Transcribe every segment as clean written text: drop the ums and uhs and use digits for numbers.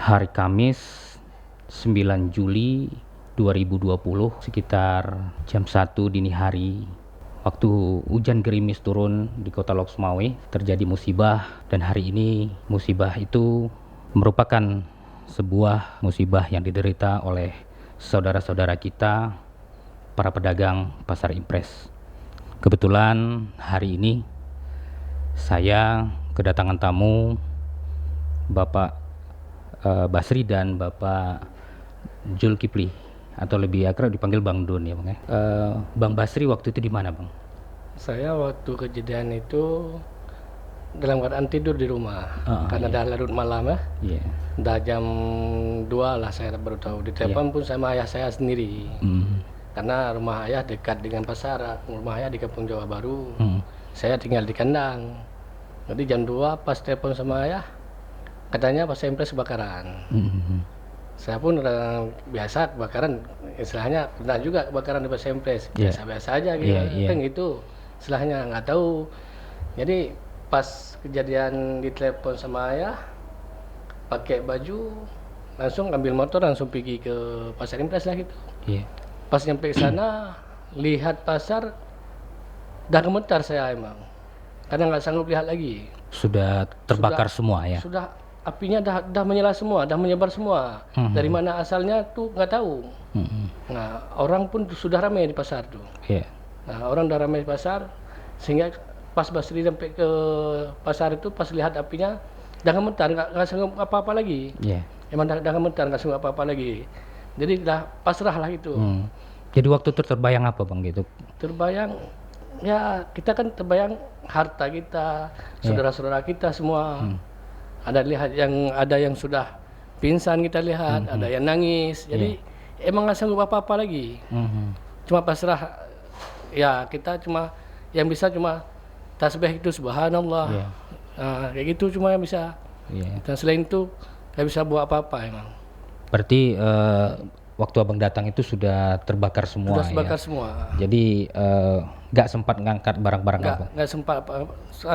hari Kamis 9 Juli 2020 sekitar jam 1 dini hari. Waktu hujan gerimis turun di kota Lok Sumawe, terjadi musibah, dan hari ini musibah itu merupakan sebuah musibah yang diderita oleh saudara-saudara kita, para pedagang pasar impres. Kebetulan hari ini saya kedatangan tamu Bapak Basri dan Bapak Zulkifli, atau lebih akrab dipanggil Bang Dun ya Bang ya. Bang Basri waktu itu di mana Bang? Saya waktu kejadian itu dalam keadaan tidur di rumah karena dah larut malam ya. Iya. Dah jam 2 lah saya baru tahu. Di telepon pun sama ayah saya sendiri. Karena rumah ayah dekat dengan pasar. Rumah ayah di Kampung Jawa Baru. Saya tinggal di kandang. Jadi jam 2 pas telepon sama ayah, katanya pasar impres kebakaran. Saya pun biasa kebakaran, istilahnya pernah juga kebakaran di pasar impres, biasa-biasa aja gitu, kan gitu, istilahnya nggak tahu. Jadi pas kejadian ditelepon sama ayah, pakai baju, langsung ambil motor langsung pergi ke pasar impres lah gitu. Pas nyampe ke sana, lihat pasar, dah gemetar saya emang, karena nggak sanggup lihat lagi. Sudah terbakar semua ya? Sudah, apinya dah menyala semua, dah menyebar semua. Dari mana asalnya tuh nggak tahu. Nah, orang pun sudah ramai di pasar tuh. Nah, orang udah ramai di pasar, sehingga pas Basri sampai ke pasar itu, pas lihat apinya, dah gemetar, nggak sanggup apa-apa lagi. Emang dah gemetar, nggak sanggup apa-apa lagi. Jadi dah pasrah lah itu. Jadi waktu itu terbayang apa Bang gitu? Terbayang, ya kita kan terbayang harta kita, saudara-saudara kita semua. Ada yang sudah pingsan kita lihat, ada yang nangis. Jadi emang nggak sanggup apa-apa lagi. Cuma pasrah. Ya kita cuma yang bisa cuma tasbih itu subhanallah. Kayak gitu cuma yang bisa. Dan selain itu nggak bisa buat apa-apa emang. Berarti waktu Abang datang itu sudah terbakar semua. Sudah terbakar semua. Jadi nggak sempat ngangkat barang-barang apa? Nggak sempat,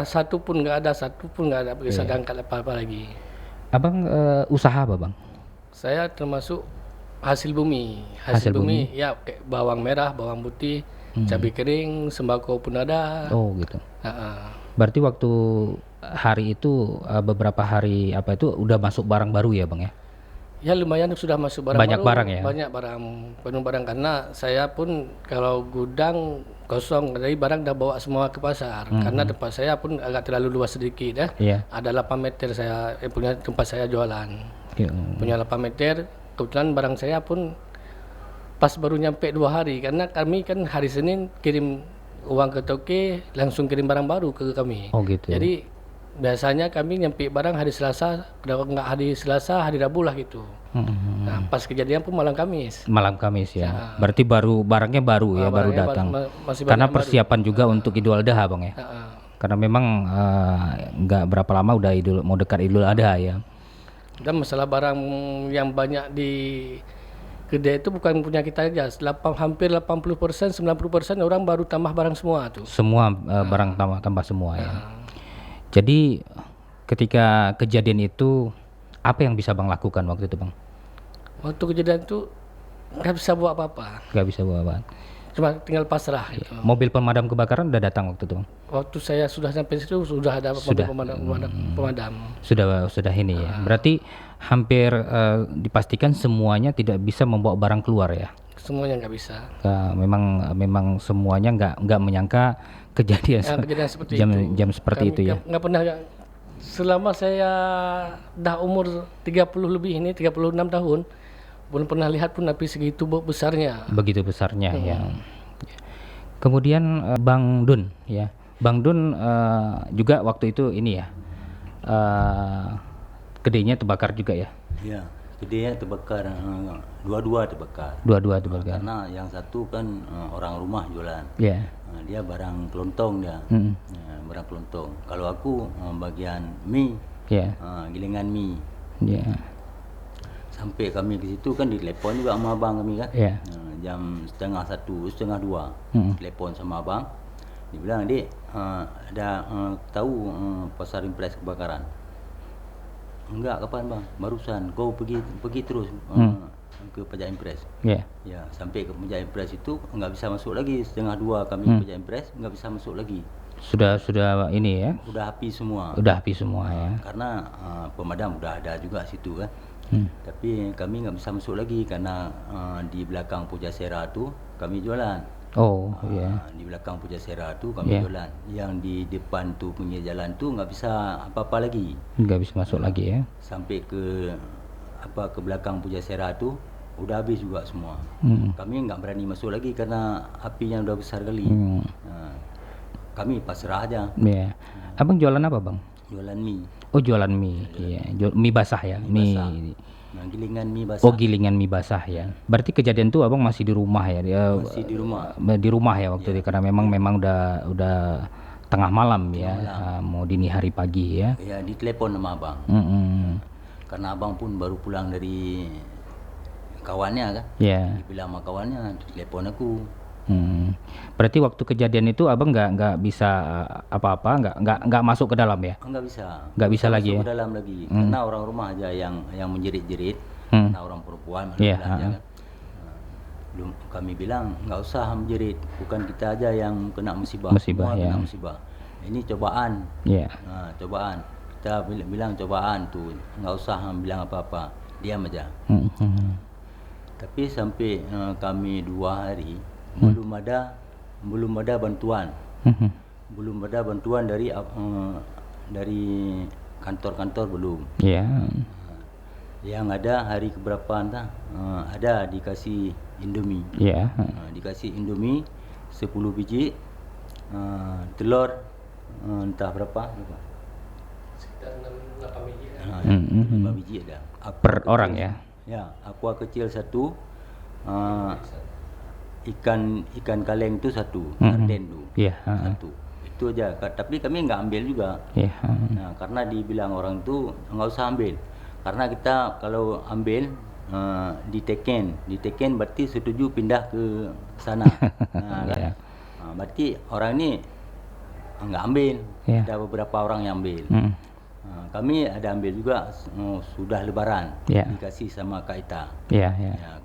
satu pun nggak ada bisa ngangkat apa-apa lagi. Abang usaha apa Bang? Saya termasuk hasil bumi. Hasil bumi ya, kayak bawang merah, bawang putih, cabai kering, sembako pun ada. Oh gitu. Berarti waktu hari itu beberapa hari apa itu udah masuk barang baru ya Bang ya? Ya lumayan sudah masuk barang banyak baru, barang ya? Banyak barang, penuh barang, karena saya pun kalau gudang kosong, jadi barang dah bawa semua ke pasar. Karena tempat saya pun agak terlalu luas sedikit ya. Ada 8 meter saya punya tempat saya jualan. Punya 8 meter, kebetulan barang saya pun pas baru nyampe 2 hari, karena kami kan hari Senin kirim uang ke toke, langsung kirim barang baru ke kami. Oh gitu. Jadi biasanya kami nyampe barang hari Selasa, kalau nggak hari Selasa, hari Rabu lah gitu. Nah, pas kejadian pun malam Kamis. Malam Kamis ya. Berarti barangnya baru ya, baru datang. Karena persiapan baru juga untuk Idul Adha Bang ya. Karena memang nggak berapa lama udah mau dekat Idul Adha ya. Dan masalah barang yang banyak di kedai itu bukan punya kita aja. Hampir 80%, 90% orang baru tambah barang semua tuh. Semua barang tambah semua ya. Jadi ketika kejadian itu apa yang bisa Bang lakukan waktu itu Bang? Waktu kejadian itu nggak bisa buat apa-apa. Nggak bisa buat apa? Cuma tinggal pasrah. Gitu. Mobil pemadam kebakaran udah datang waktu itu Bang? Waktu saya sudah sampai situ sudah ada pemadam. Sudah ini ya. Berarti hampir dipastikan semuanya tidak bisa membawa barang keluar ya? Semuanya nggak bisa. Memang semuanya nggak menyangka kejadian seperti jam seperti itu ya. Nggak pernah, selama saya dah umur 30 lebih ini, 36 tahun, belum pernah lihat pun api segitu besarnya. Begitu besarnya ya. Kemudian Bang Dun ya. Bang Dun juga waktu itu ini ya. Gedenya terbakar juga ya? Iya, gedenya terbakar, dua-dua terbakar. Karena yang satu kan orang rumah jualan. Dia barang kelontong dia. Barang kelontong. Kalau aku bagian mie, gilingan mie. Sampai kami ke situ kan ditelepon juga sama abang kami kan. Jam 1:30, 1:30 telepon sama abang. Dia bilang, "Dek, ada tahu pasar impres kebakaran." Enggak, kapan bang? Barusan kau pergi terus ke Pajak Impres. Ya. Ya, sampai ke Pajak Impres itu nggak bisa masuk lagi. 1:30 kami ke Pajak Impres nggak bisa masuk lagi. Sudah ini ya. Udah habis semua. Udah habis semua ya. Karena pemadam udah ada juga situ kan. Tapi kami nggak bisa masuk lagi karena di belakang Pujasera tu kami jualan. Oh iya. Di belakang Pujasera tu kami jualan. Yang di depan tu punya jalan tu nggak bisa apa-apa lagi. Nggak bisa masuk lagi ya. Sampai ke belakang Pujasera tu udah habis juga semua. Kami nggak berani masuk lagi karena apinya udah besar kali. Kami pasrah aja. Iya. Abang jualan apa bang? Jualan mie. Oh jualan mie. Iya. Mie basah ya. Mie. Nah, gilingan mie basah. Oh gilingan mie basah ya. Berarti kejadian tuh abang masih di rumah ya? Masih di rumah. Di rumah ya waktu itu karena memang udah tengah malam ya. Mau dini hari pagi ya. Ya ditelepon sama abang. Karena abang pun baru pulang dari kawannya kan. Iya. Dibilang sama kawannya, telepon aku. Berarti waktu kejadian itu abang nggak bisa apa-apa, nggak masuk ke dalam ya? Nggak bisa lagi ya? Ke dalam lagi karena orang rumah aja yang menjerit-jerit, karena orang perempuan belanja kan. Belum kami bilang nggak usah menjerit, bukan kita aja yang kena musibah ya. Kena musibah. Ini cobaan. Cobaan. Kita bilang cobaan tuh, nggak usah bilang apa-apa, diam aja. Tapi sampai kami 2 hari belum ada bantuan. Belum ada bantuan dari kantor-kantor belum. Yang ada hari keberapa entah ada dikasih Indomie. Dikasih Indomie 10 biji, telur entah berapa. Sekitar 8 biji. 5 biji ada. Per orang ya? Ya, aqua kecil 1. Ikan kaleng tu 1, sarden tu 1. Itu aja. Tapi kami nggak ambil juga. Nah, karena dibilang orang tu nggak usah ambil. Karena kita kalau ambil diteken berarti setuju pindah ke sana. Kan? Berarti orang ini nggak ambil. Ada beberapa orang yang ambil. Kami ada ambil juga, sudah lebaran dikasih sama Kak Ita.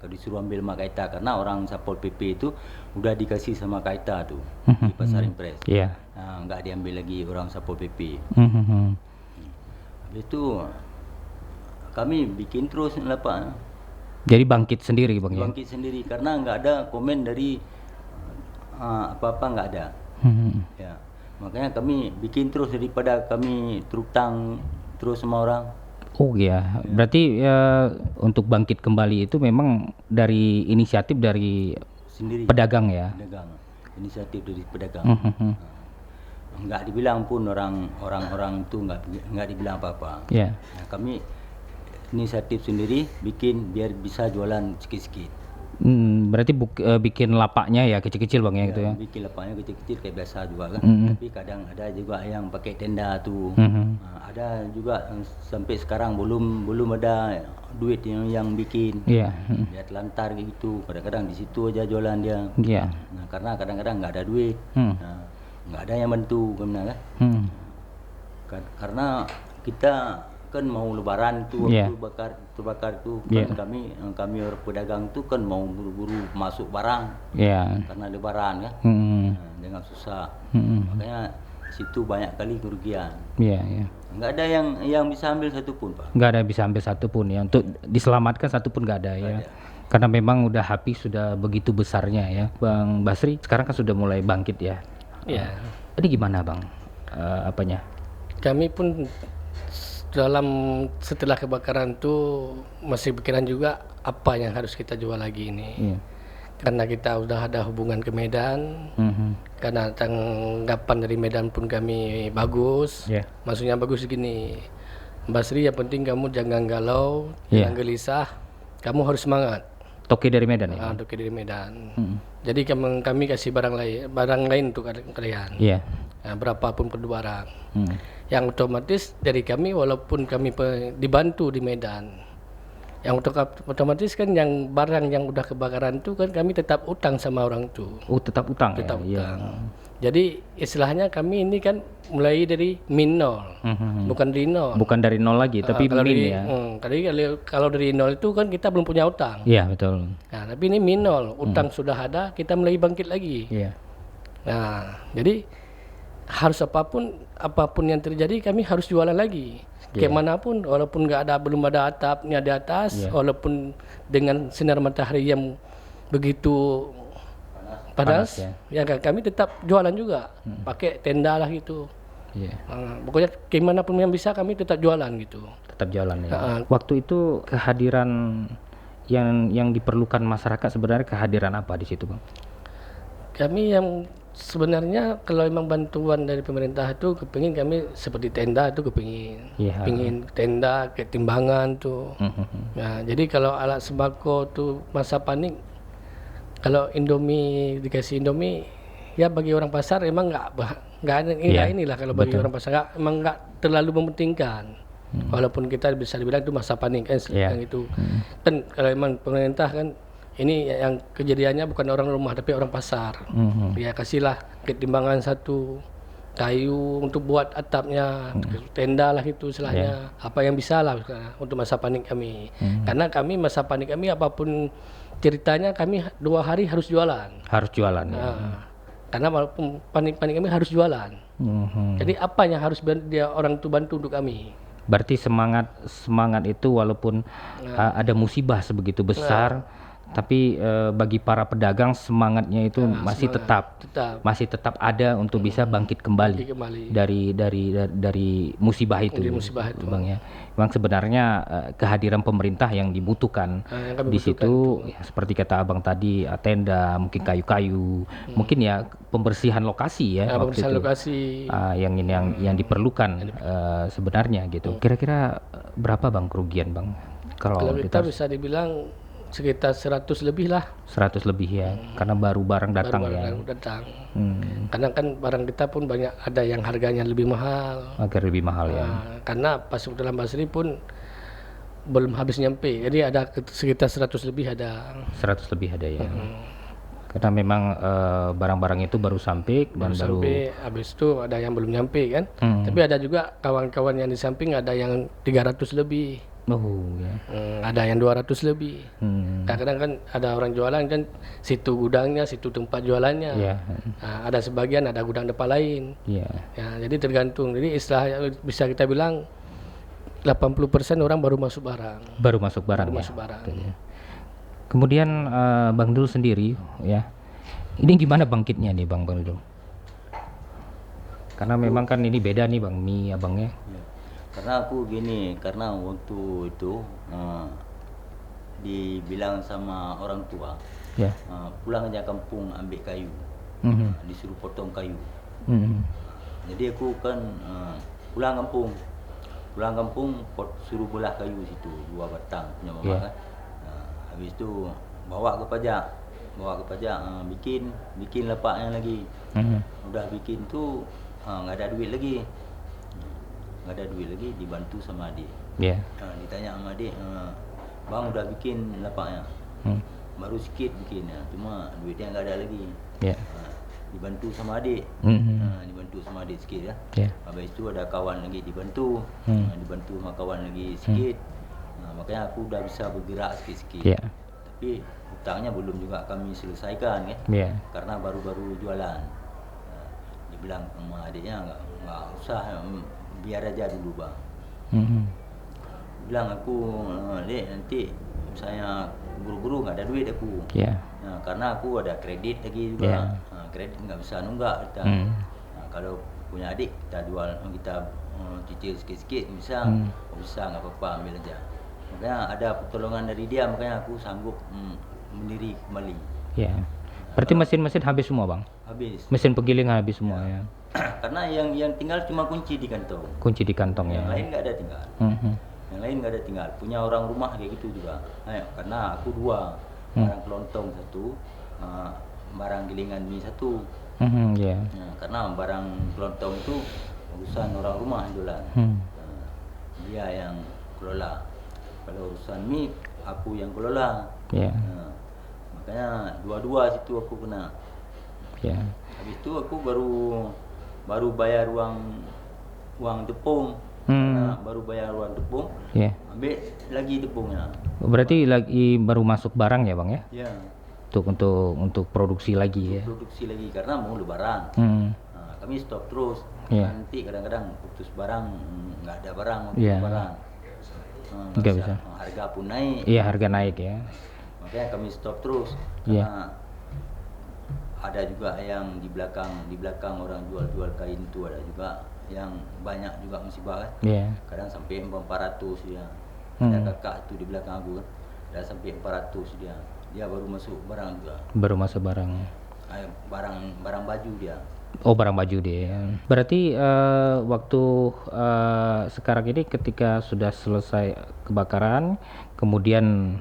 Kalau disuruh ambil sama Kak Ita karena orang Satpol PP itu udah dikasih sama Kak Ita tuh di Pasar Impres. Nggak diambil lagi orang Satpol PP. Habis itu kami bikin terus lapak. Jadi bangkit sendiri bang ya? Bangkit sendiri karena nggak ada komen dari apa-apa, nggak ada. Ya. Makanya kami bikin terus daripada kami terutang terus sama orang. Oh iya, berarti untuk bangkit kembali itu memang dari inisiatif dari sendiri, pedagang ya? Pedagang, inisiatif dari pedagang. Nggak dibilang pun orang-orang itu nggak dibilang apa-apa. Nah, kami inisiatif sendiri bikin biar bisa jualan sikit-sikit. Berarti bikin lapaknya ya kecil-kecil bang ya gitu ya? Bikin lapaknya kecil-kecil kayak biasa juga kan. Tapi kadang ada juga yang pakai tenda tuh. Ada juga sampai sekarang belum ada duit yang bikin. Dia telantar gitu. Kadang-kadang di situ aja jualan dia. Nah, karena kadang-kadang nggak ada duit. Nggak ada yang bantu kan. Karena kita kan mau lebaran tuh waktu terbakar tuh kan kami orang pedagang tuh kan mau buru-buru masuk barang karena lebaran kan dengan susah. Makanya situ banyak kali kerugian. Nggak ada yang bisa ambil satu pun Pak. Nggak ada bisa ambil satu pun ya, untuk diselamatkan satu pun nggak ada ya. Karena memang udah api sudah begitu besarnya ya. Bang Basri sekarang kan sudah mulai bangkit ya. Ini gimana bang apanya? Kami pun setelah kebakaran itu masih pikiran juga apa yang harus kita jual lagi ini. Karena kita udah ada hubungan ke Medan, karena tanggapan dari Medan pun kami bagus. Maksudnya bagus gini, Basri yang penting kamu jangan galau, jangan gelisah, kamu harus semangat. Toki dari Medan ya? Toki dari Medan. Jadi kami kasih barang lain untuk kalian. Berapapun per barang. Yang otomatis dari kami walaupun kami dibantu di Medan, yang otomatis kan yang barang yang udah kebakaran itu kan kami tetap utang sama orang itu. Tetap utang. Tetap utang. Jadi istilahnya kami ini kan mulai dari min nol, bukan dari nol. Bukan dari nol lagi, tapi kalau min dari, ya. Kalau dari nol itu kan kita belum punya utang. Iya, betul. Nah, tapi ini min nol, utang sudah ada, kita mulai bangkit lagi. Iya. Nah, jadi harus apapun yang terjadi kami harus jualan lagi. Kayak manapun, walaupun belum ada atapnya di atas, walaupun dengan sinar matahari yang begitu panas ya kami tetap jualan juga, pakai tenda lah gitu. Pokoknya gimana pun yang bisa kami tetap jualan gitu. Tetap jualan ya. Waktu itu kehadiran yang diperlukan masyarakat sebenarnya kehadiran apa di situ, Bang? Kami yang sebenarnya kalau memang bantuan dari pemerintah itu kepingin kami seperti tenda itu kepingin tenda, kayak timbangan tuh. Nah, jadi kalau alat sembako tuh masa panik, kalau dikasih Indomie ya bagi orang pasar emang nggak inilah kalau bagi orang pasar emang nggak terlalu mementingkan. Walaupun kita bisa dibilang itu masa panik kan yang itu. Kan kalau emang pemerintah kan ini yang kejadiannya bukan orang rumah tapi orang pasar. Ya kasihlah ketimbangan satu kayu untuk buat atapnya, tenda lah itu istilahnya. Apa yang bisa lah untuk masa panik kami. Karena kami masa panik kami apapun ceritanya kami 2 hari harus jualan. Harus jualan ya. Karena walaupun panik kami harus jualan. Jadi apa yang harus dia orang itu bantu untuk kami. Berarti semangat itu walaupun ada musibah sebegitu besar, tapi bagi para pedagang semangatnya itu masih tetap ada untuk bisa bangkit kembali dari musibah itu, Bang ya. Memang sebenarnya kehadiran pemerintah yang dibutuhkan di situ ya, seperti kata Abang tadi, tenda, mungkin kayu-kayu, mungkin ya pembersihan lokasi ya, pembersihan lokasi yang diperlukan sebenarnya gitu. Kira-kira berapa Bang kerugian, Bang? Kalau kita bisa dibilang sekitar 100 lebih lah. 100 lebih ya, karena baru barang datang ya. Karena kan barang kita pun banyak, ada yang harganya lebih mahal. Agar lebih mahal ya. Karena pas dalam Basri pun belum habis nyampe, jadi ada sekitar 100 lebih ada. 100 lebih ada ya. Karena memang barang-barang itu baru sampai dan sampai, habis itu ada yang belum nyampe kan. Tapi ada juga kawan-kawan yang di samping ada yang 300 lebih. Ada yang 200 lebih. Kadang-kadang kan ada orang jualan kan situ gudangnya, situ tempat jualannya. Ada sebagian ada gudang depan lain. Ya, jadi tergantung. Jadi istilah bisa kita bilang 80% orang baru masuk barang. Baru masuk barang. Kemudian Bang Dul sendiri ya. Ini gimana bangkitnya nih Bang Dul? Karena memang kan ini beda nih Bang, mie abangnya. Karena aku gini, karena waktu itu dibilang sama orang tua, pulang aja kampung ambil kayu, disuruh potong kayu. Jadi aku kan pulang kampung suruh belah kayu situ 2 batang punya mama kan. Habis itu bawa ke pajak, bikin lepaknya lagi. Udah bikin tuh nggak ada duit lagi, dibantu sama adik. Ditanya sama adik, Bang udah bikin lapaknya, baru sedikit bikinnya, cuma duitnya nggak ada lagi. Dibantu sama adik, sedikit ya. Habis itu ada kawan lagi dibantu, sama kawan lagi sedikit. Makanya aku udah bisa bergerak sedikit. Tapi hutangnya belum juga kami selesaikan kan, karena baru-baru jualan. Dibilang sama adiknya nggak usah, biar aja dulu Bang. Bilang aku, Dek nanti misalnya guru-guru nggak ada duit aku. Karena aku ada kredit lagi juga. Kredit nggak bisa nunggak kita. Kalau punya adik kita jual, kita cicil sikit-sikit bisa nggak apa-apa, ambil aja. Makanya ada pertolongan dari dia, makanya aku sanggup mendiri kembali. Berarti mesin-mesin habis semua Bang? Habis. Mesin penggilingan habis semua ya. Karena yang tinggal cuma kunci di kantong. Yang lain nggak ada tinggal. Yang lain nggak ada tinggal. Punya orang rumah kayak gitu juga. Karena aku 2, barang kelontong 1, barang gilingan mie 1. Karena barang kelontong itu urusan orang rumah jualan. Dia yang kelola. Kalau urusan mie aku yang kelola. Makanya dua-dua situ aku kena. Ya. Habis itu aku baru bayar uang tepung. Karena baru bayar uang tepung. Ya. Ambil lagi tepungnya. Berarti lagi baru masuk barang ya bang ya? Ya. Untuk produksi lagi ya. Produksi lagi karena mau lebaran. Nah, kami stop terus. Nanti kadang-kadang putus barang, nggak ada barang untuk lebaran. Nggak bisa. Harga pun naik. Iya, harga naik ya. Makanya kami stop terus. Karena ada juga yang di belakang orang jual kain itu ada juga yang banyak juga musibah kan. Kadang sampai 400 dia. Ada kakak tuh di belakang aku kan. Ada sampai 400 dia. Dia baru masuk barang juga. Baru masuk barang. Barang baju dia. Oh, barang baju dia. Berarti waktu sekarang ini ketika sudah selesai kebakaran, kemudian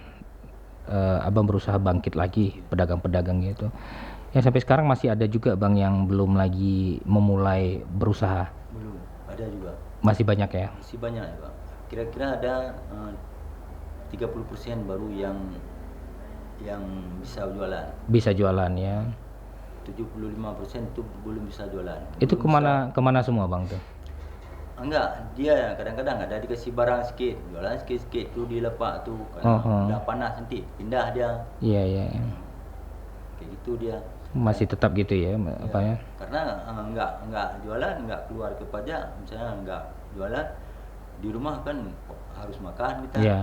abang berusaha bangkit lagi pedagang-pedagang gitu. Ya sampai sekarang masih ada juga bang yang belum lagi memulai berusaha. Belum, ada juga. Masih banyak ya? Masih banyak juga. Kira-kira ada 30% baru yang bisa jualan. Bisa jualan ya. 75% itu belum bisa jualan. Itu kemana semua bang tuh? Enggak, dia kadang-kadang ada dikasih barang sedikit, jualan sedikit tuh di lepak tuh, karena udah panas nanti pindah dia. Iya. Kayak gitu dia. Masih tetap gitu ya, apa ya? Karena enggak jualan, enggak keluar ke pajak, misalnya enggak jualan di rumah kan harus makan kita. Iya.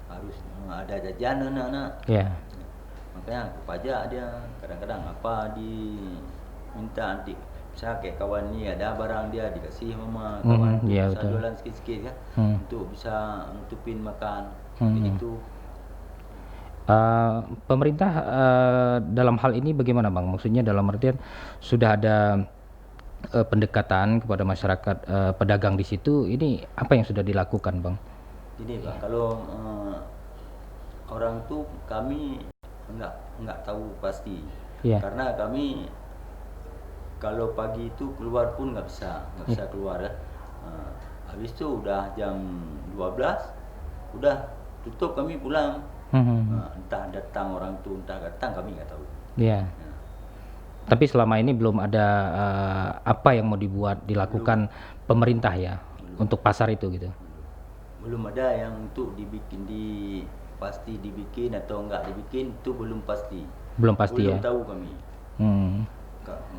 Harus ada jajan anak-anak. Iya. Makanya ke pajak dia kadang-kadang apa diminta nanti. Misalnya kayak kawan ni ada barang dia dikasih mama kawan bisa betul. Jualan sikit-sikit kan untuk bisa nutupin makan gitu. Pemerintah dalam hal ini bagaimana bang? Maksudnya dalam artian sudah ada pendekatan kepada masyarakat pedagang di situ. Ini apa yang sudah dilakukan bang? Ini bang, kalau orang tuh kami enggak tahu pasti. Karena kami kalau pagi itu keluar pun nggak bisa keluar ya. Habis itu udah jam 12 udah tutup, kami pulang. Entah datang orang tuh, entah datang, kami nggak tahu. Tapi selama ini belum ada apa yang mau dilakukan pemerintah ya untuk pasar itu gitu. Belum ada yang untuk pasti dibikin atau enggak dibikin, itu belum pasti. Belum ya. Belum tahu kami.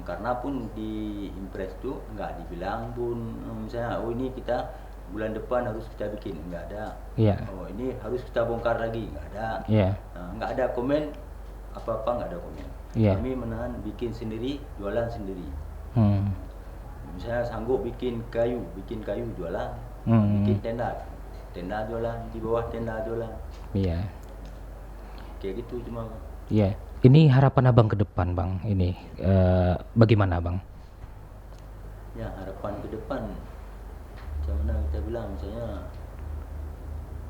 Karena pun di impres itu nggak dibilang pun misalnya ini kita bulan depan harus kita bikin, nggak ada. Ini harus kita bongkar lagi, nggak ada. Nggak ada komen apa-apa, nggak ada komen. Kami menahan bikin sendiri, jualan sendiri. Misalnya sanggup bikin kayu jualan, bikin tenda jualan, di bawah tenda jualan. Kayak gitu cuma. Ini harapan abang ke depan bang, ini bagaimana bang? Ya harapan ke depan, macam mana kita bilang, misalnya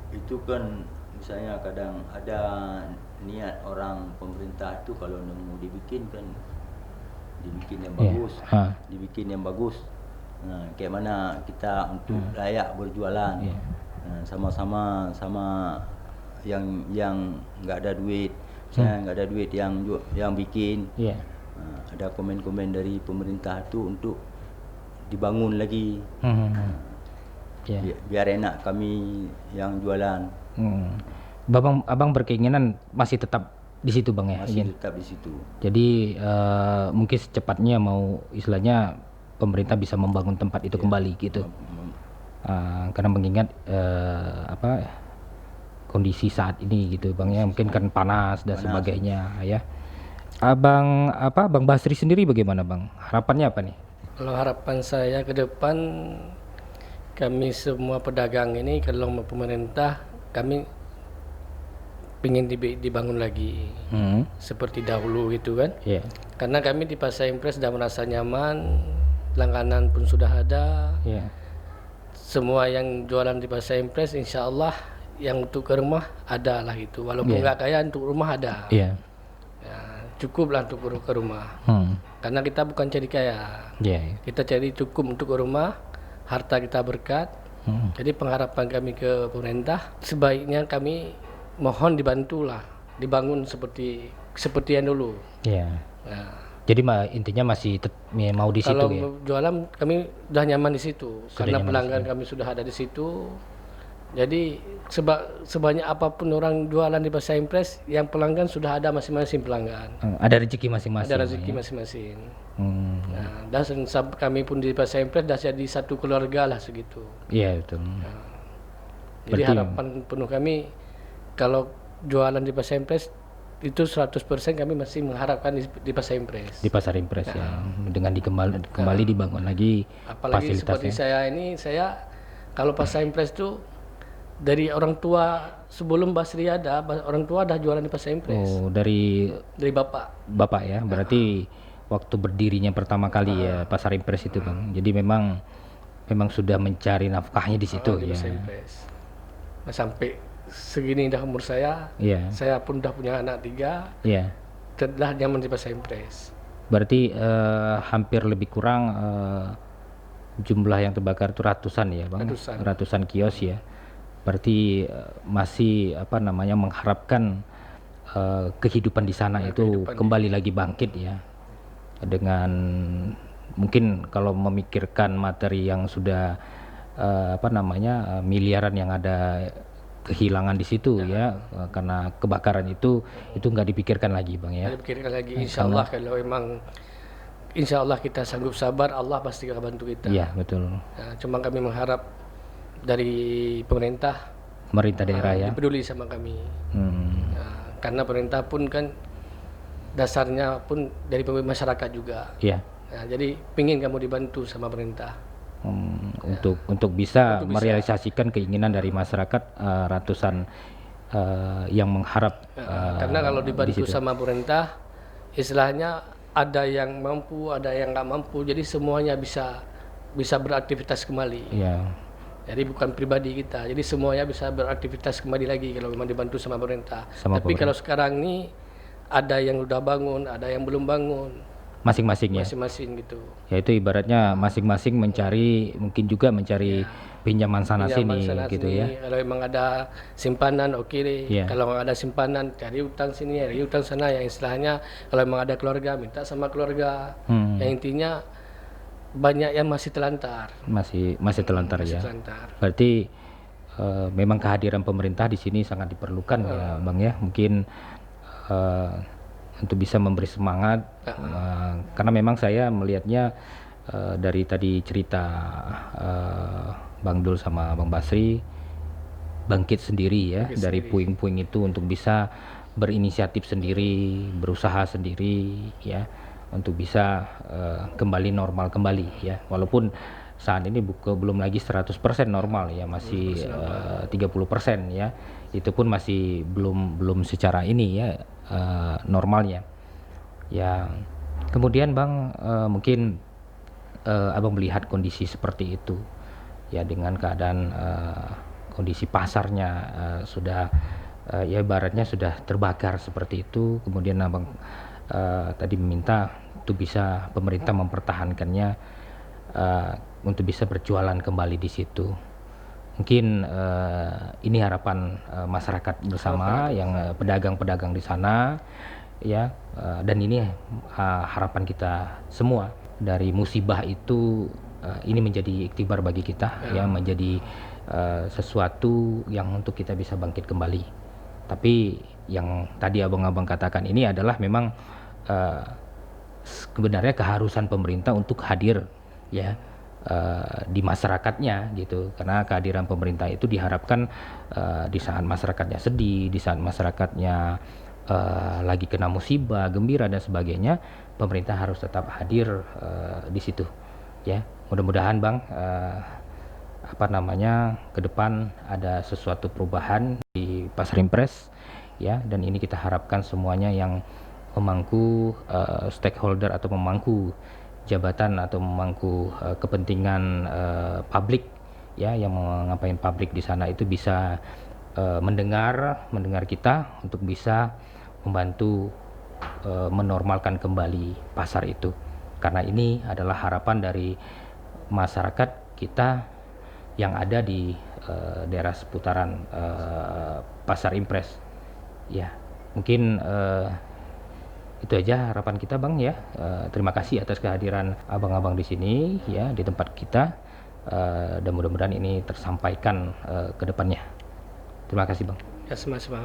itu kan misalnya kadang ada niat orang pemerintah itu kalau mau dibikin kan dibikin yang bagus, dibikin yang bagus. Nah, kayak mana kita untuk layak berjualan, sama yang nggak ada duit. Saya nggak ada duit yang bikin. Ada komen-komen dari pemerintah itu untuk dibangun lagi. Biar enak kami yang jualan. Abang berkeinginan masih tetap di situ bang ya? Masih tetap di situ. Jadi mungkin secepatnya mau istilahnya pemerintah bisa membangun tempat itu kembali gitu. Karena mengingat kondisi saat ini gitu bang ya, mungkin kan panas dan sebagainya ya. Bang Basri sendiri bagaimana bang? Harapannya apa nih? Kalau harapan saya ke depan, kami semua pedagang ini kalau pemerintah kami ingin dibangun lagi seperti dahulu gitu kan. Karena kami di Pasar Impres sudah merasa nyaman, langganan pun sudah ada. Semua yang jualan di Pasar Impres insya Allah yang untuk ke rumah ada lah itu, walaupun nggak kaya untuk rumah ada. Cukup lah untuk ke rumah. Karena kita bukan cari kaya, kita cari cukup untuk ke rumah, harta kita berkat. Jadi pengharapan kami ke pemerintah, sebaiknya kami mohon dibantulah, dibangun seperti yang dulu. Jadi intinya masih mau di situ Kalau ya? jualan kami udah nyaman di situ, Sudah karena nyaman di pelanggan situ. kami sudah ada di situ. Jadi sebanyak apapun orang jualan di Pasar Impres, yang pelanggan sudah ada masing-masing pelanggan. Ada rezeki masing-masing. Ada rezeki masing-masing. Nah, dan kami pun di Pasar Impres sudah jadi satu keluarga lah segitu. Iya betul. Jadi harapan penuh kami kalau jualan di Pasar Impres itu 100% kami masih mengharapkan di Pasar Impres. Di Pasar Impres ya, dengan kembali dibangun lagi apalagi seperti saya ini, saya kalau Pasar Impres itu dari orang tua sebelum Basri ada, orang tua dah jualan di Pasar Impres. Oh, dari bapak ya, berarti waktu berdirinya pertama kali ya Pasar Impres itu Bang. Jadi memang sudah mencari nafkahnya di situ di ya. Pasar Impres. Nah, sampai segini dah umur saya, saya pun dah punya anak 3, telah nyaman di Pasar Impres. Berarti hampir lebih kurang jumlah yang terbakar itu ratusan ya Bang? Ratusan kios ya. Berarti masih mengharapkan kehidupan di sana itu kembali lagi bangkit ya, dengan mungkin kalau memikirkan materi yang sudah miliaran yang ada kehilangan di situ ya, karena kebakaran itu nggak dipikirkan lagi Bang ya. Nggak dipikirkan lagi, insya Allah kalau memang insya Allah kita sanggup sabar, Allah pasti akan bantu kita. Iya betul. Nah, cuma kami mengharap dari pemerintah daerah ya peduli sama kami. Nah, karena pemerintah pun kan dasarnya pun dari masyarakat juga. Iya. Nah, jadi pingin kamu dibantu sama pemerintah. Untuk bisa merealisasikan keinginan dari masyarakat, ratusan yang mengharap. Karena kalau dibantu sama pemerintah, istilahnya ada yang mampu, ada yang nggak mampu, jadi semuanya bisa beraktivitas kembali. Iya. Jadi bukan pribadi kita, jadi semuanya bisa beraktivitas kembali lagi kalau memang dibantu sama pemerintah. Tapi kalau sekarang ini ada yang udah bangun, ada yang belum bangun. Masing-masing ya? Masing-masing gitu. Ya itu ibaratnya masing-masing mencari, mungkin juga mencari pinjaman sana sini gitu ya. Kalau memang ada simpanan oke deh. Kalau nggak ada simpanan cari utang sini, cari utang sana. Yang istilahnya kalau memang ada keluarga minta sama keluarga. Yang intinya banyak yang masih telantar. Masih telantar ya. Berarti memang kehadiran pemerintah di sini sangat diperlukan ya Bang ya. Mungkin untuk bisa memberi semangat, karena memang saya melihatnya dari tadi cerita Bang Dul sama Bang Basri, bangkit sendiri ya dari puing-puing itu untuk bisa berinisiatif sendiri, berusaha sendiri ya, untuk bisa kembali normal kembali ya, walaupun saat ini belum lagi 100% normal ya, masih 30% ya, itu pun masih belum secara ini ya normalnya ya. Kemudian Bang, mungkin Abang melihat kondisi seperti itu ya, dengan keadaan kondisi pasarnya sudah ya ibaratnya sudah terbakar seperti itu, kemudian Abang tadi meminta untuk bisa pemerintah mempertahankannya untuk bisa berjualan kembali di situ. Mungkin ini harapan masyarakat bersama yang pedagang-pedagang di sana ya, dan ini harapan kita semua. Dari musibah itu ini menjadi iktibar bagi kita ya, menjadi sesuatu yang untuk kita bisa bangkit kembali. Tapi yang tadi abang-abang katakan ini adalah memang sebenarnya keharusan pemerintah untuk hadir ya di masyarakatnya gitu, karena kehadiran pemerintah itu diharapkan di saat masyarakatnya sedih, di saat masyarakatnya lagi kena musibah, gembira dan sebagainya, pemerintah harus tetap hadir di situ ya. Mudah-mudahan Bang ke depan ada sesuatu perubahan di Pasar Impres ya, dan ini kita harapkan semuanya yang memangku stakeholder atau memangku jabatan atau memangku kepentingan publik ya, yang ngapain publik di sana itu bisa mendengar kita untuk bisa membantu menormalkan kembali pasar itu, karena ini adalah harapan dari masyarakat kita yang ada di daerah seputaran Pasar Impres ya. Mungkin Itu aja harapan kita Bang ya. Terima kasih atas kehadiran abang-abang di sini ya, di tempat kita, dan mudah-mudahan ini tersampaikan ke depannya. Terima kasih Bang. Ya, sama-sama.